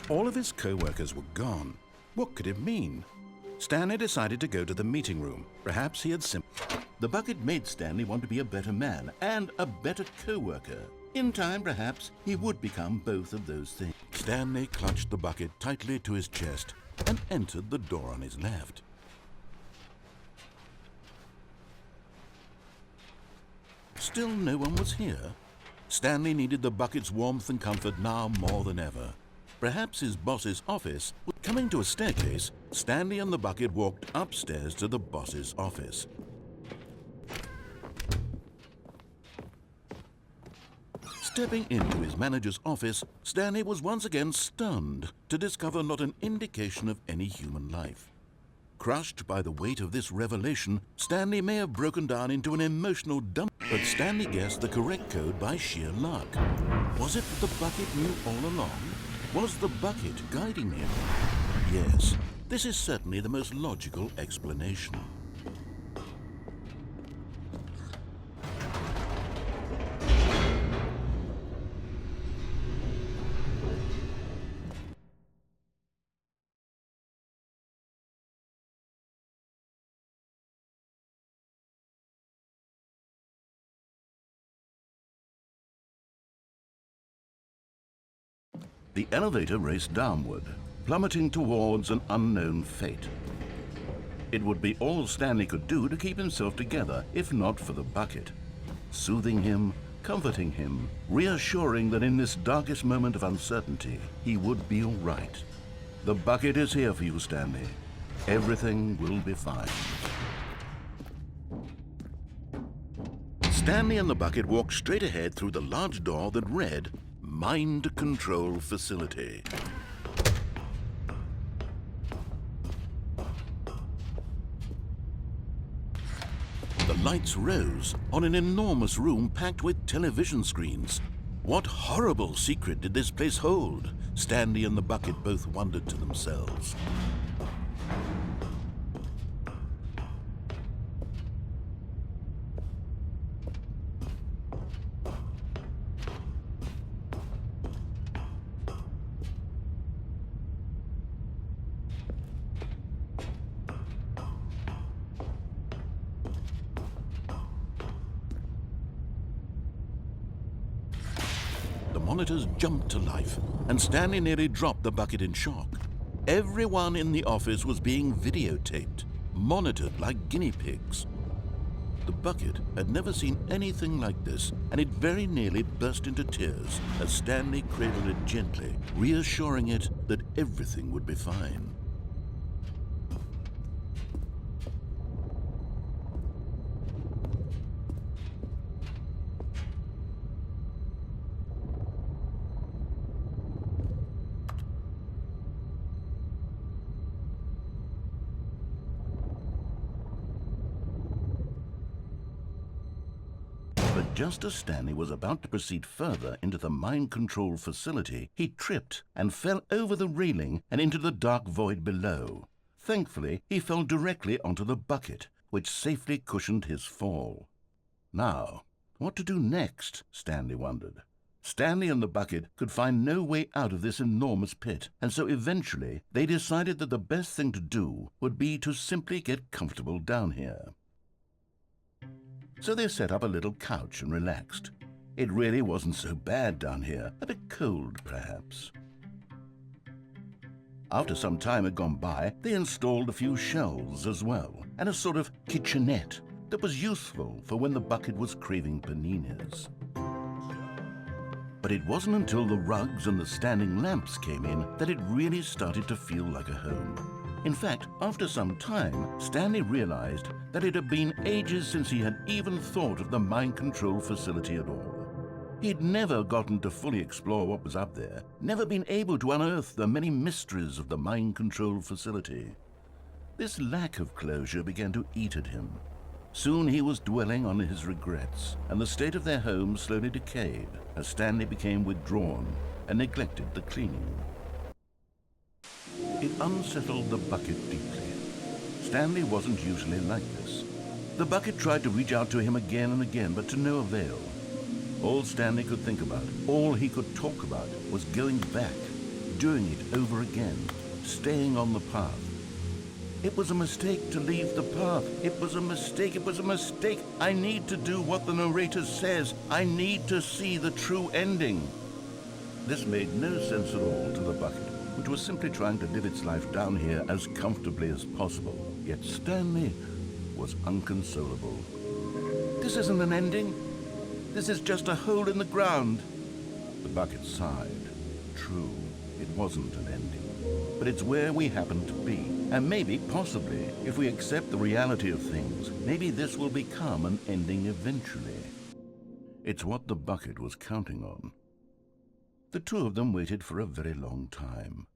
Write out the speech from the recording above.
All of his co-workers were gone. What could it mean? Stanley decided to go to the meeting room. Perhaps he had The bucket made Stanley want to be a better man and a better co-worker. In time, perhaps, he would become both of those things. Stanley clutched the bucket tightly to his chest and entered the door on his left. Still no one was here. Stanley needed the bucket's warmth and comfort now more than ever. Perhaps his boss's office. Coming to a staircase, Stanley and the bucket walked upstairs to the boss's office. Stepping into his manager's office, Stanley was once again stunned to discover not an indication of any human life. Crushed by the weight of this revelation, Stanley may have broken down into an emotional dump, but Stanley guessed the correct code by sheer luck. Was it that the bucket knew all along? Was the bucket guiding him? Yes, this is certainly the most logical explanation. The elevator raced downward, plummeting towards an unknown fate. It would be all Stanley could do to keep himself together, if not for the bucket. Soothing him, comforting him, reassuring that in this darkest moment of uncertainty, he would be all right. The bucket is here for you, Stanley. Everything will be fine. Stanley and the bucket walked straight ahead through the large door that read, Mind Control Facility. The lights rose on an enormous room packed with television screens. What horrible secret did this place hold? Stanley and the bucket both wondered to themselves. The monitors jumped to life, and Stanley nearly dropped the bucket in shock. Everyone in the office was being videotaped, monitored like guinea pigs. The bucket had never seen anything like this, and it very nearly burst into tears as Stanley cradled it gently, reassuring it that everything would be fine. But just as Stanley was about to proceed further into the mind control facility, he tripped and fell over the railing and into the dark void below. Thankfully, he fell directly onto the bucket, which safely cushioned his fall. Now, what to do next? Stanley wondered. Stanley and the bucket could find no way out of this enormous pit, and so eventually they decided that the best thing to do would be to simply get comfortable down here. So they set up a little couch and relaxed. It really wasn't so bad down here, a bit cold perhaps. After some time had gone by, they installed a few shelves as well, and a sort of kitchenette that was useful for when the bucket was craving paninis. But it wasn't until the rugs and the standing lamps came in that it really started to feel like a home. In fact, after some time, Stanley realized that it had been ages since he had even thought of the mind control facility at all. He'd never gotten to fully explore what was up there, never been able to unearth the many mysteries of the mind control facility. This lack of closure began to eat at him. Soon he was dwelling on his regrets, and the state of their home slowly decayed as Stanley became withdrawn and neglected the cleaning. It unsettled the bucket deeply. Stanley wasn't usually like this. The bucket tried to reach out to him again and again, but to no avail. All Stanley could think about, all he could talk about, was going back, doing it over again, staying on the path. It was a mistake to leave the path. It was a mistake. It was a mistake. I need to do what the narrator says. I need to see the true ending. This made no sense at all to the bucket, which was simply trying to live its life down here as comfortably as possible. Yet Stanley was inconsolable. This isn't an ending. This is just a hole in the ground. The bucket sighed. True, it wasn't an ending. But it's where we happen to be. And maybe, possibly, if we accept the reality of things, maybe this will become an ending eventually. It's what the bucket was counting on. The two of them waited for a very long time.